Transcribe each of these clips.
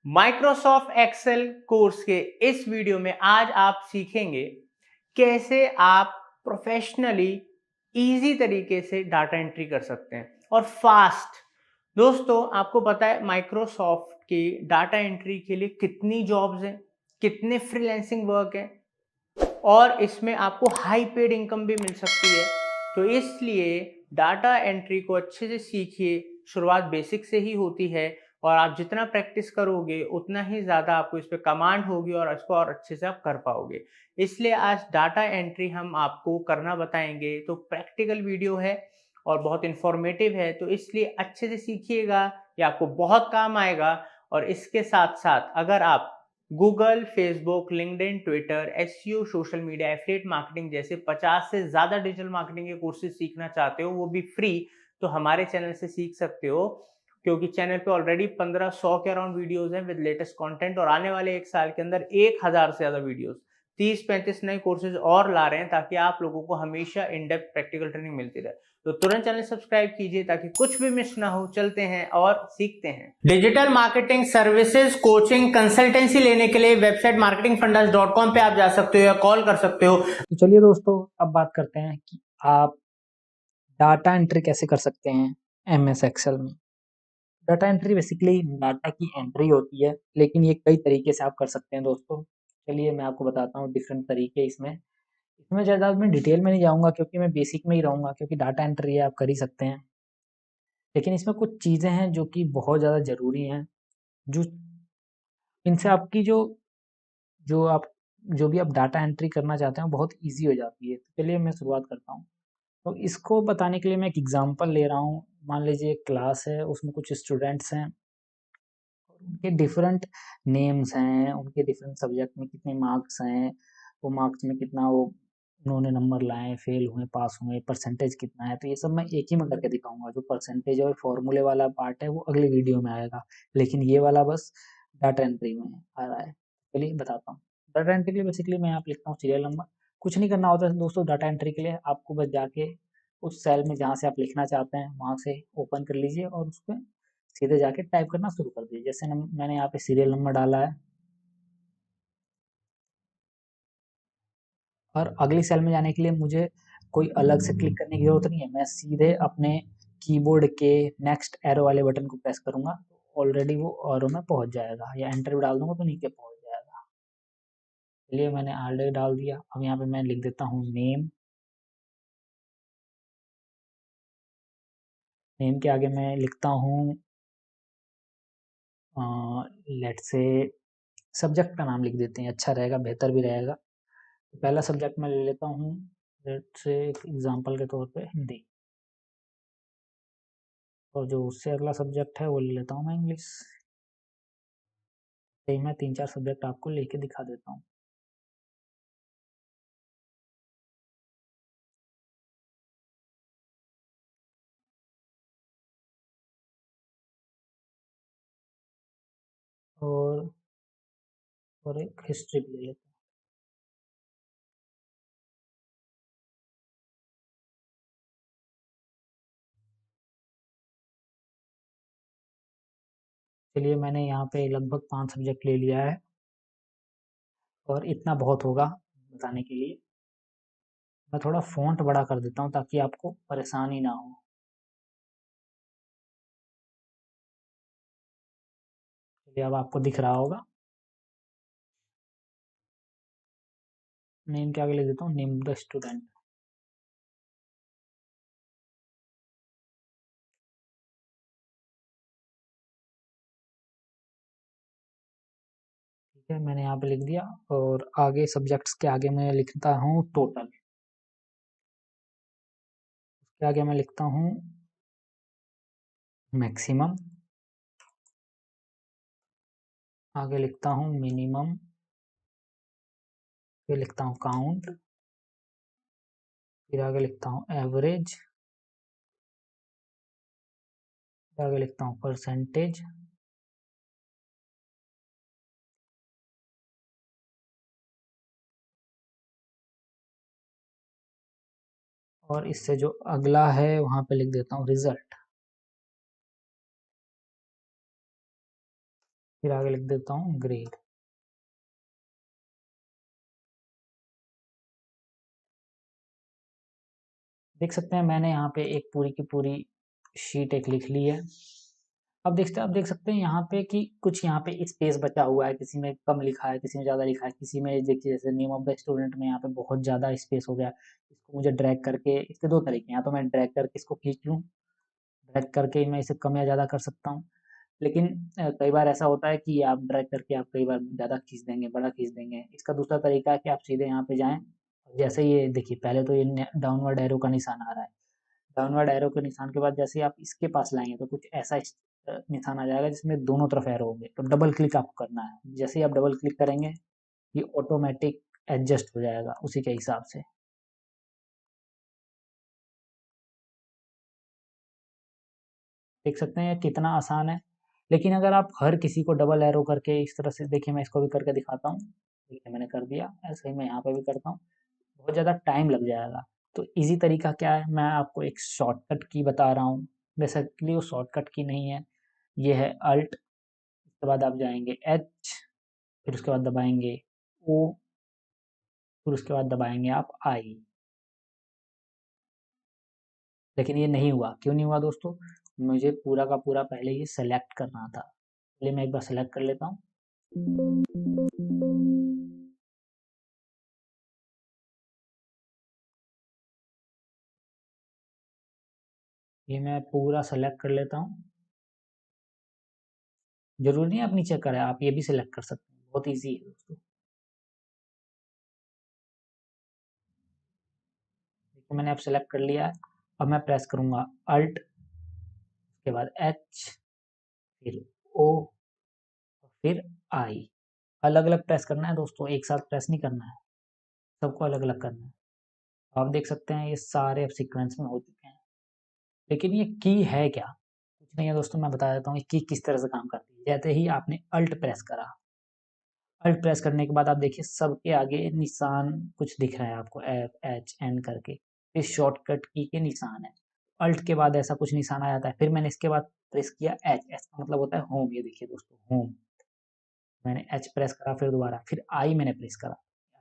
Microsoft Excel course के इस video में आज आप सीखेंगे कैसे आप प्रोफेशनली इजी तरीके से डाटा एंट्री कर सकते हैं और फास्ट। दोस्तों, आपको पता है माइक्रोसॉफ्ट की डाटा एंट्री के लिए कितनी जॉब्स हैं, कितने फ्रीलांसिंग वर्क हैं और इसमें आपको हाई पेड इनकम भी मिल सकती है। तो इसलिए डाटा एंट्री को अच्छे से सीखिए। शुरुआत बेसिक से ही होती है और आप जितना प्रैक्टिस करोगे उतना ही ज़्यादा आपको इस पे कमांड होगी और इसको और अच्छे से आप कर पाओगे। इसलिए आज डाटा एंट्री हम आपको करना बताएंगे। तो प्रैक्टिकल वीडियो है और बहुत इंफॉर्मेटिव है, तो इसलिए अच्छे से सीखिएगा, ये आपको बहुत काम आएगा। और इसके साथ साथ अगर आप Google, Facebook, LinkedIn, Twitter, SEO, social media, affiliate marketing जैसे 50 से ज़्यादा डिजिटल मार्केटिंग के कोर्सेज सीखना चाहते हो, वो भी फ्री, तो हमारे चैनल से सीख सकते हो। क्योंकि चैनल पे ऑलरेडी 1500 के अराउंड वीडियोस हैं विद लेटेस्ट कंटेंट और आने वाले एक साल के अंदर 1000 से ज़्यादा वीडियोस, 30-35 नए कोर्सेज और ला रहे हैं ताकि आप लोगों को हमेशा इन डेप्थ प्रैक्टिकल ट्रेनिंग मिलती रहे। तो तुरंत चैनल सब्सक्राइब कीजिए ताकि कुछ भी मिस ना हो। चलते हैं और सीखते हैं। Digital marketing services, coaching, consultancy लेने के लिए वेबसाइट marketingfundas.com पे आप जा सकते हो या कॉल कर सकते हो। तो चलिए दोस्तों, अब बात करते हैं कि आप डाटा एंट्री कैसे कर सकते हैं एमएस एक्सेल में। डाटा एंट्री बेसिकली डाटा की एंट्री होती है, लेकिन ये कई तरीके से आप कर सकते हैं दोस्तों। चलिए मैं आपको बताता हूँ डिफरेंट तरीके। इसमें इसमें ज़्यादा मैं डिटेल में नहीं जाऊँगा क्योंकि मैं बेसिक में ही रहूँगा, क्योंकि डाटा एंट्री है आप कर ही सकते हैं। लेकिन इसमें कुछ चीज़ें हैं जो कि बहुत ज़्यादा ज़रूरी हैं, जो इनसे आपकी जो जो आप जो भी आप डाटा एंट्री करना चाहते हैं बहुत ईजी हो जाती है। तो चलिए मैं शुरुआत करता हूँ। तो इसको बताने के लिए मैं एक एग्जांपल ले रहा हूँ। मान लीजिए एक क्लास है, उसमें कुछ स्टूडेंट्स हैं और उनके डिफरेंट नेम्स हैं, उनके डिफरेंट सब्जेक्ट में कितने मार्क्स हैं, वो मार्क्स में कितना वो उन्होंने नंबर लाए, फेल हुए, पास हुए, परसेंटेज कितना है। तो ये सब मैं एक ही में करके दिखाऊंगा। जो परसेंटेज और फॉर्मूले वाला पार्ट है वो अगले वीडियो में आएगा, लेकिन ये वाला बस डाटा एंट्री में आ रहा है। चलिए बताता हूँ। डाटा एंट्री के लिए बेसिकली मैं यहाँ पे लिखता हूँ सीरियल नंबर। कुछ नहीं करना होता है दोस्तों डाटा एंट्री के लिए। आपको बस जाके उस सेल में जहाँ से आप लिखना चाहते हैं वहाँ से ओपन कर लीजिए और उस पर सीधे जाके टाइप करना शुरू कर दीजिए। जैसे मैंने यहाँ पे सीरियल नंबर डाला है और अगली सेल में जाने के लिए मुझे कोई अलग से क्लिक करने की जरूरत नहीं है। मैं सीधे अपने कीबोर्ड के नेक्स्ट एरो वाले बटन को प्रेस करूंगा तो ऑलरेडी वो एरो में पहुंच जाएगा, या एंटर भी डाल दूंगा तो नीचे पहुंच जाएगा। चलिए मैंने ऑलरेडी डाल दिया। अब यहाँ पे मैं लिख देता हूँ नेम। नेम के आगे मैं लिखता हूँ लेट से सब्जेक्ट का नाम लिख देते हैं, अच्छा रहेगा, बेहतर भी रहेगा। तो पहला सब्जेक्ट मैं ले लेता हूँ लेट से एग्जाम्पल के तौर पे हिंदी, और जो उससे अगला सब्जेक्ट है वो ले लेता हूँ मैं इंग्लिश। यही मैं 3-4 सब्जेक्ट आपको लेके दिखा देता हूँ। और और एक हिस्ट्री भी ले लेता हूँ। चलिए मैंने यहाँ पे लगभग 5 सब्जेक्ट ले लिया है और इतना बहुत होगा बताने के लिए। मैं थोड़ा फ़ॉन्ट बड़ा कर देता हूँ ताकि आपको परेशानी ना हो। चलिए अब आपको दिख रहा होगा। नेम के आगे लिख देता हूँ नेम द स्टूडेंट। ठीक है, मैंने यहाँ पे लिख दिया। और आगे सब्जेक्ट्स के आगे मैं लिखता हूँ टोटल। उसके आगे मैं लिखता हूँ मैक्सिमम। आगे लिखता हूँ मिनिमम। फिर लिखता हूँ काउंट। फिर आगे लिखता हूँ एवरेज। फिर आगे लिखता हूँ परसेंटेज। और इससे जो अगला है वहाँ पे लिख देता हूँ रिजल्ट। फिर आगे लिख देता हूँ ग्रेड। देख सकते हैं मैंने यहाँ पे एक पूरी की पूरी शीट एक लिख ली है। अब देख सकते हैं यहाँ पे कि कुछ यहाँ पे स्पेस बचा हुआ है, किसी में कम लिखा है, किसी में ज़्यादा लिखा है, किसी में देखिए जैसे नेम ऑफ द स्टूडेंट में यहाँ पे बहुत ज़्यादा स्पेस हो गया। इसको मुझे ड्रैग करके, इसके दो तरीके हैं, या तो मैं ड्रैग करके इसको खींच लूँ, ड्रैग करके मैं इसे कम या ज़्यादा कर सकता हूँ। लेकिन कई बार ऐसा होता है कि आप ड्रैग करके आप कई बार ज़्यादा खींच देंगे, बड़ा खींच देंगे। इसका दूसरा तरीका है कि आप सीधे यहाँ पे जाएँ, जैसे ये देखिए पहले तो ये डाउनवर्ड एरो का निशान आ रहा है। डाउनवर्ड एरो के निशान के बाद जैसे ही आप इसके पास लाएंगे तो कुछ ऐसा निशान आ जाएगा जिसमें दोनों तरफ एरो होंगे। तो डबल क्लिक आपको करना है। जैसे ही आप डबल क्लिक करेंगे ये ऑटोमेटिक एडजस्ट हो जाएगा उसी के हिसाब से। देख सकते हैं कितना आसान है। लेकिन अगर आप हर किसी को डबल एरो करके इस तरह से, देखिए मैं इसको भी करके दिखाता हूँ। देखिए मैंने कर दिया, ऐसे ही मैं यहाँ पे भी करता हूँ, बहुत ज़्यादा टाइम लग जाएगा। तो इजी तरीका क्या है, मैं आपको एक शॉर्टकट की बता रहा हूँ। बेसिकली वो शॉर्टकट की नहीं है, ये है अल्ट, उसके बाद आप जाएंगे एच, फिर उसके बाद दबाएंगे ओ, फिर उसके बाद दबाएंगे आप आई। लेकिन ये नहीं हुआ, क्यों नहीं हुआ दोस्तों? मुझे पूरा का पूरा पहले ये सेलेक्ट करना था। चलिए मैं एक बार सेलेक्ट कर लेता हूँ। ये मैं पूरा सेलेक्ट कर लेता हूँ। जरूरी नहीं आप नीचे करें, आप ये भी सिलेक्ट कर सकते हैं, बहुत ईजी है दोस्तों। देखो मैंने अब सेलेक्ट कर लिया है। अब मैं प्रेस करूंगा अल्ट, उसके बाद एच, फिर ओ, फिर आई। अलग अलग प्रेस करना है दोस्तों, एक साथ प्रेस नहीं करना है, सबको अलग अलग करना है। आप देख सकते हैं ये सारे अब सीक्वेंस में हो चुके हैं। लेकिन ये की है क्या? कुछ नहीं है दोस्तों, मैं बता देता हूँ की किस तरह से काम करती है। जैसे ही आपने अल्ट प्रेस करा, अल्ट प्रेस करने के बाद आप देखिए सबके आगे निशान कुछ दिख रहा है आपको, एफ एच एन करके, ये शॉर्टकट की के निशान है। अल्ट के बाद ऐसा कुछ निशान आ जाता है। फिर मैंने इसके बाद प्रेस किया एच, एच का मतलब होता है होम। ये देखिए दोस्तों होम, मैंने एच प्रेस करा, फिर दोबारा, फिर आई मैंने प्रेस करा।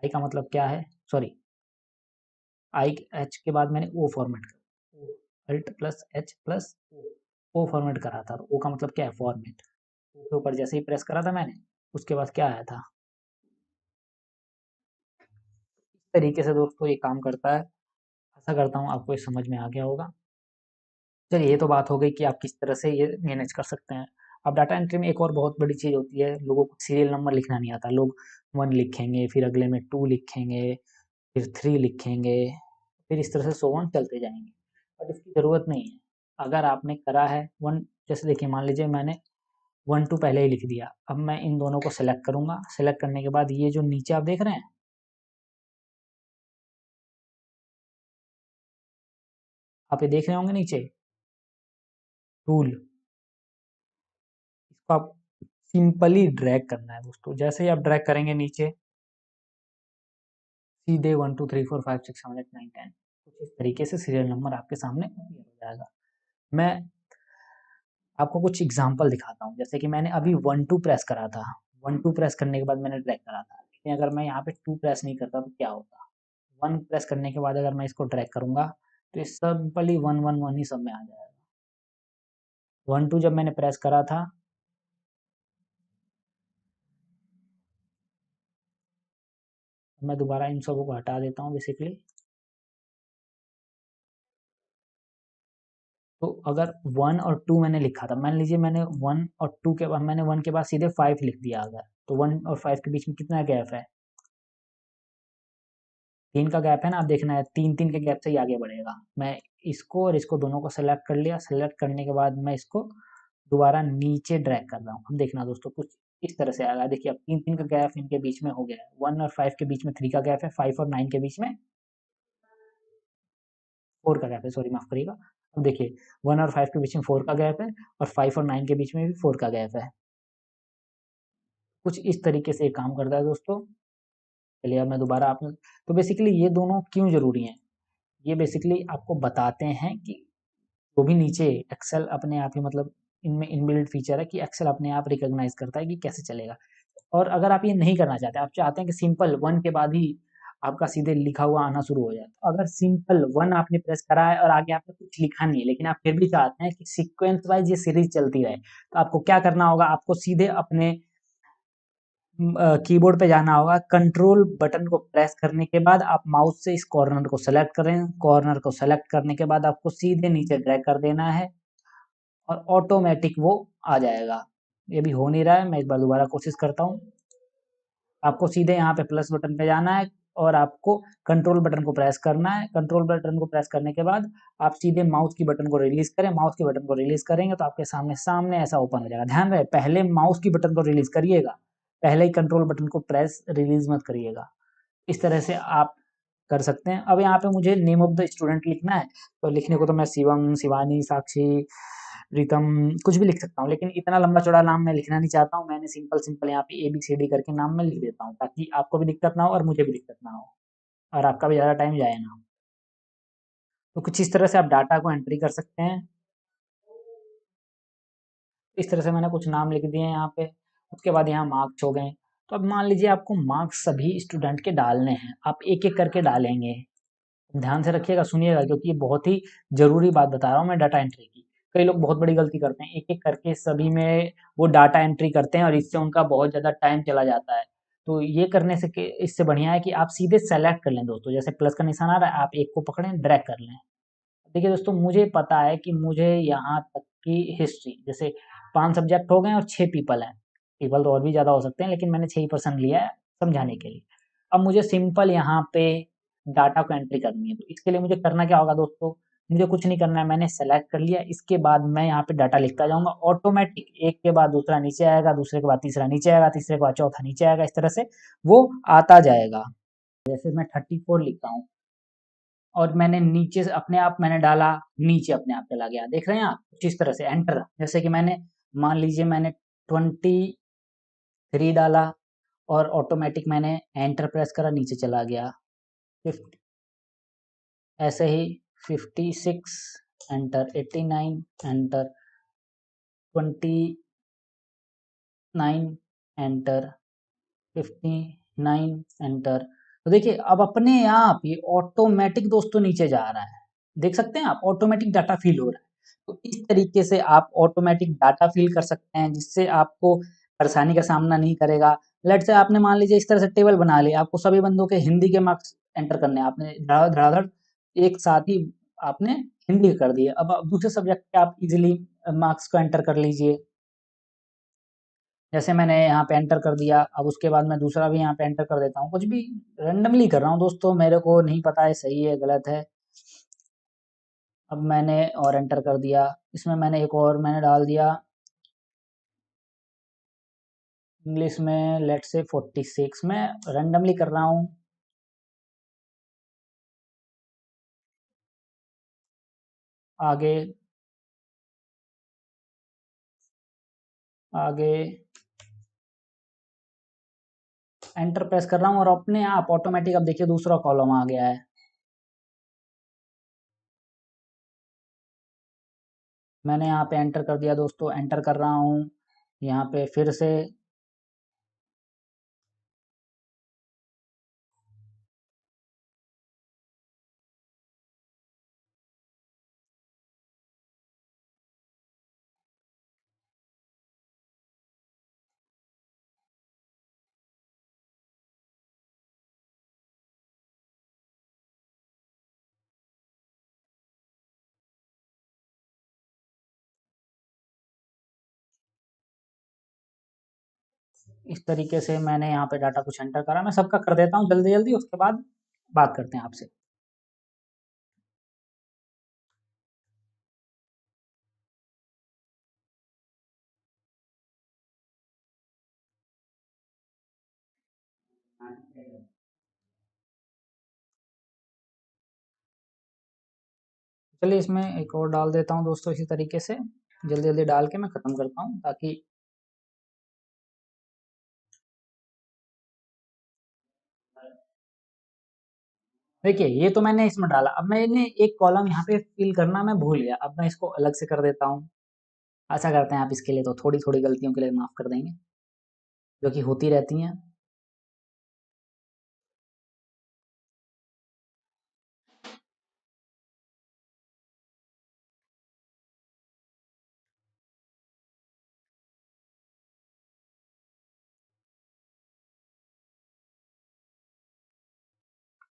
आई का मतलब क्या है, सॉरी, आई एच के बाद मैंने ओ फॉर्मेट करा, alt plus H plus O format करा था। ओ का मतलब क्या है, फॉर्मेट। ओ के ऊपर जैसे ही प्रेस करा था मैंने, उसके बाद क्या आया था। इस तरीके से दोस्तों ये काम करता है। आशा करता हूँ आपको ये समझ में आ गया होगा। चलिए ये तो बात हो गई कि आप किस तरह से ये मैनेज कर सकते हैं। अब डाटा एंट्री में एक और बहुत बड़ी चीज़ होती है, लोगों को सीरियल नंबर लिखना नहीं आता। लोग 1 लिखेंगे, फिर अगले में 2 लिखेंगे, फिर 3 लिखेंगे, फिर इस तरह से सो ऑन चलते जाएंगे। बट इसकी ज़रूरत नहीं है। अगर आपने करा है 1, जैसे देखिए मान लीजिए मैंने 1 2 पहले ही लिख दिया। अब मैं इन दोनों को सेलेक्ट करूँगा। सेलेक्ट करने के बाद ये जो नीचे आप देख रहे हैं, आप ये देख रहे होंगे नीचे टूल, इसको आप सिंपली ड्रैग करना है दोस्तों। जैसे ही आप ड्रैग करेंगे नीचे, सीधे 1 2 3 4 5 6 7 8 9 10 कुछ इस तरीके से सीरियल नंबर आपके सामने अपीयर हो जाएगा। मैं आपको कुछ एग्जांपल दिखाता हूँ। जैसे कि मैंने अभी 1 2 प्रेस करा था, 1 2 प्रेस करने के बाद मैंने ड्रैग करा था। लेकिन अगर मैं यहाँ पे 2 प्रेस नहीं करता तो क्या होता, 1 प्रेस करने के बाद अगर मैं इसको ड्रैग करूँगा तो ये सिंपली 1 1 1 ही सब में आ जाएगा। 1 2 जब मैंने प्रेस करा था, मैं दोबारा इन सबको हटा देता हूँ बेसिकली। तो अगर 1 और 2 मैंने लिखा था, मान लीजिए मैंने 1 और 2 के बाद, मैंने 1 के बाद सीधे 5 लिख दिया अगर, तो 1 और 5 के बीच में कितना गैप है, 3 का गैप है ना। आप देखना है 3 3 के गैप से ही आगे बढ़ेगा। मैं इसको और इसको दोनों को सेलेक्ट कर लिया। सेलेक्ट करने के बाद मैं इसको दोबारा नीचे ड्रैग कर रहा हूँ। अब देखना दोस्तों कुछ इस तरह से आएगा। देखिए अब 3 3 का गैप इनके बीच में हो गया है। 1 और 5 के बीच में 3 का गैप है, 5 और 9 के बीच में 4 का गैप है, सॉरी माफ करिएगा। अब देखिए 1 और 5 के बीच में 4 का गैप है, और 5 और 9 के बीच में भी 4 का गैप है। कुछ इस तरीके से काम करता है दोस्तों। चलिए अब मैं दोबारा आप, तो बेसिकली ये दोनों क्यों ज़रूरी हैं, ये बेसिकली आपको बताते हैं कि वो भी नीचे एक्सेल अपने आप ही मतलब इनमें इनबिल्ट फीचर है कि एक्सेल अपने आप रिकॉग्नाइज करता है कि कैसे चलेगा। और अगर आप ये नहीं करना चाहते, आप चाहते हैं कि सिंपल 1 के बाद ही आपका सीधे लिखा हुआ आना शुरू हो जाए, तो अगर सिंपल 1 आपने प्रेस करा है और आगे आपने कुछ लिखा नहीं है, लेकिन आप फिर भी चाहते हैं कि सीक्वेंस वाइज ये सीरीज चलती रहे, तो आपको क्या करना होगा, आपको सीधे अपने कीबोर्ड पे जाना होगा। कंट्रोल बटन को प्रेस करने के बाद आप माउस से इस कॉर्नर को सेलेक्ट करें, कॉर्नर को सेलेक्ट करने के बाद आपको सीधे नीचे ड्रैग कर देना है और ऑटोमेटिक वो आ जाएगा। ये भी हो नहीं रहा है, मैं एक बार दोबारा कोशिश करता हूँ। आपको सीधे यहाँ पे प्लस बटन पे जाना है और आपको कंट्रोल बटन को प्रेस करना है। कंट्रोल बटन को प्रेस करने के बाद आप सीधे माउस की बटन को रिलीज करें। माउस की बटन को रिलीज करेंगे तो आपके सामने सामने ऐसा ओपन हो जाएगा। ध्यान रहे, पहले माउस की बटन को रिलीज करिएगा, पहले ही कंट्रोल बटन को प्रेस रिलीज मत करिएगा। इस तरह से आप कर सकते हैं। अब यहाँ पे मुझे नेम ऑफ द स्टूडेंट लिखना है, तो लिखने को तो मैं शिवम, शिवानी, साक्षी, प्रीतम कुछ भी लिख सकता हूँ, लेकिन इतना लंबा चौड़ा नाम मैं लिखना नहीं चाहता हूँ। मैंने सिंपल सिंपल यहाँ पे ABCD करके नाम मैं लिख देता हूँ, ताकि आपको भी दिक्कत ना हो और मुझे भी दिक्कत ना हो और आपका भी ज़्यादा टाइम जाए ना। तो कुछ इस तरह से आप डाटा को एंट्री कर सकते हैं। इस तरह से मैंने कुछ नाम लिख दिए यहाँ पे। उसके बाद यहाँ मार्क्स हो गए। तो अब मान लीजिए आपको मार्क्स सभी स्टूडेंट के डालने हैं, आप एक एक करके डालेंगे। ध्यान से रखिएगा, सुनिएगा, क्योंकि ये बहुत ही ज़रूरी बात बता रहा हूँ मैं डाटा एंट्री की। कई लोग बहुत बड़ी गलती करते हैं, एक-एक करके सभी में वो डाटा एंट्री करते हैं और इससे उनका बहुत ज़्यादा टाइम चला जाता है। तो ये करने से के इससे बढ़िया है कि आप सीधे सेलेक्ट कर लें दोस्तों। जैसे प्लस का निशान आ रहा है, आप एक को पकड़ें, ड्रैग कर लें। देखिए दोस्तों, मुझे पता है कि मुझे यहाँ तक की हिस्ट्री, जैसे 5 सब्जेक्ट हो गए और 6 पीपल हैं। पीपल तो और भी ज़्यादा हो सकते हैं, लेकिन मैंने 6 ही पर्सन लिया है समझाने के लिए। अब मुझे सिंपल यहाँ पे डाटा को एंट्री करनी है, तो इसके लिए मुझे करना क्या होगा दोस्तों, मुझे कुछ नहीं करना है, मैंने सेलेक्ट कर लिया। इसके बाद मैं यहाँ पे डाटा लिखता जाऊँगा, ऑटोमेटिक एक के बाद दूसरा नीचे आएगा, दूसरे के बाद तीसरा नीचे आएगा, तीसरे के बाद चौथा नीचे आएगा, इस तरह से वो आता जाएगा। जैसे मैं 34 लिखता हूँ और मैंने नीचे से अपने आप मैंने डाला, नीचे अपने आप चला गया। देख रहे हैं आप? कुछ इस तरह से एंटर, जैसे कि मैंने मान लीजिए मैंने 23 डाला और ऑटोमेटिक मैंने एंटर प्रेस करा, नीचे चला गया। 50, ऐसे ही 56 एंटर, 89 एंटर, 29 एंटर, 59 एंटर। तो देखिए अब अपने आप ये ऑटोमेटिक दोस्तों नीचे जा रहा है। देख सकते हैं आप, ऑटोमेटिक डाटा फिल हो रहा है। तो इस तरीके से आप ऑटोमेटिक डाटा फिल कर सकते हैं, जिससे आपको परेशानी का सामना नहीं करेगा। लेट से आपने मान लीजिए इस तरह से टेबल बना लिया, आपको सभी बंदों के हिंदी के मार्क्स एंटर करने हैं, आपने धड़ाधड़ एक साथ ही आपने हिंदी कर दिए। अब दूसरे सब्जेक्ट के आप इजीली मार्क्स को एंटर कर लीजिए। जैसे मैंने यहाँ पे एंटर कर दिया, अब उसके बाद मैं दूसरा भी यहाँ पे एंटर कर देता हूँ। कुछ भी रैंडमली कर रहा हूँ दोस्तों, मेरे को नहीं पता है सही है गलत है। अब मैंने और एंटर कर दिया, इसमें मैंने एक और मैंने डाल दिया इंग्लिश में, लेट्स से 46। मैं रैंडमली कर रहा हूँ। आगे आगे एंटर प्रेस कर रहा हूँ और अपने आप ऑटोमेटिक अब देखिए दूसरा कॉलम आ गया है। मैंने यहाँ पे एंटर कर दिया दोस्तों, एंटर कर रहा हूँ यहाँ पे फिर से। इस तरीके से मैंने यहाँ पे डाटा कुछ एंटर करा। मैं सबका कर देता हूँ जल्दी जल्दी, उसके बाद बात करते हैं आपसे। चलिए इसमें एक और डाल देता हूँ दोस्तों, इसी तरीके से जल्दी जल्दी डाल के मैं ख़त्म करता हूँ, ताकि देखिए ये तो मैंने इसमें डाला। अब मैंने एक कॉलम यहाँ पे फिल करना मैं भूल गया, अब मैं इसको अलग से कर देता हूँ। आशा करते हैं आप इसके लिए तो थोड़ी-थोड़ी गलतियों के लिए माफ़ कर देंगे, जो कि होती रहती हैं।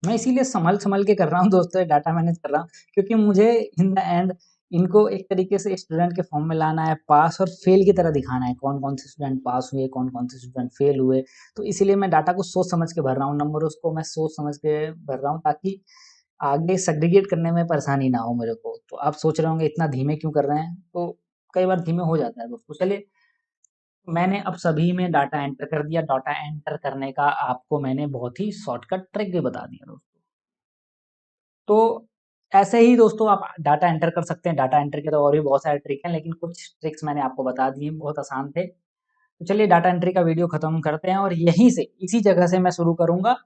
मैं इसीलिए सँभल-सँभल के कर रहा हूँ दोस्तों, ये डाटा मैनेज कर रहा हूँ, क्योंकि मुझे इन द एंड इनको एक तरीके से स्टूडेंट के फॉर्म में लाना है, पास और फेल की तरह दिखाना है, कौन-कौन से स्टूडेंट पास हुए, कौन-कौन से स्टूडेंट फेल हुए। तो इसीलिए मैं डाटा को सोच समझ के भर रहा हूँ, नंबर उसको मैं सोच समझ के भर रहा हूँ, ताकि आगे सेग्रीगेट करने में परेशानी ना हो मेरे को। तो आप सोच रहे होंगे इतना धीमे क्यों कर रहे हैं? तो कई बार धीमे हो जाता है दोस्तों। चलिए, मैंने अब सभी में डाटा एंटर कर दिया। डाटा एंटर करने का आपको मैंने बहुत ही शॉर्टकट ट्रिक भी बता दिया दोस्तों। तो ऐसे ही दोस्तों आप डाटा एंटर कर सकते हैं। डाटा एंटर के तो और भी बहुत सारे ट्रिक हैं, लेकिन कुछ ट्रिक्स मैंने आपको बता दिए, बहुत आसान थे। तो चलिए डाटा एंट्री का वीडियो खत्म करते हैं और यहीं से इसी जगह से मैं शुरू करूँगा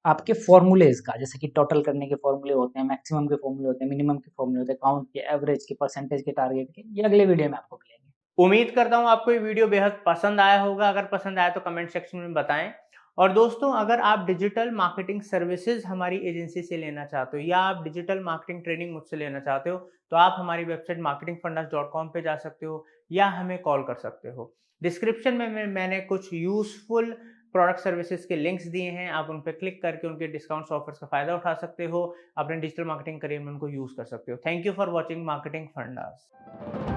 आपके फ़ॉर्मूलेज़ का। जैसे कि टोटल करने के फ़ॉर्मूले होते हैं, मैक्सिमम के फ़ॉर्मूले होते हैं, मिनिमम के फ़ॉर्मूले होते हैं, काउंट के, एवरेज के, परसेंटेज के, टारगेट के। ये अगले वीडियो में आपको मिलेंगे। उम्मीद करता हूँ आपको ये वीडियो बेहद पसंद आया होगा। अगर पसंद आया तो कमेंट सेक्शन में बताएं। और दोस्तों, अगर आप डिजिटल मार्केटिंग सर्विसेज हमारी एजेंसी से लेना चाहते हो या आप डिजिटल मार्केटिंग ट्रेनिंग मुझसे लेना चाहते हो, तो आप हमारी वेबसाइट marketingfundas.com पे जा सकते हो या हमें कॉल कर सकते हो। डिस्क्रिप्शन में मैंने कुछ यूजफुल प्रोडक्ट सर्विसेज के लिंक्स दिए हैं, आप उन पर क्लिक करके उनके डिस्काउंट्स ऑफर्स का फायदा उठा सकते हो, अपने डिजिटल मार्केटिंग करियर में उनको यूज कर सकते हो। Thank you for watching marketing fundas.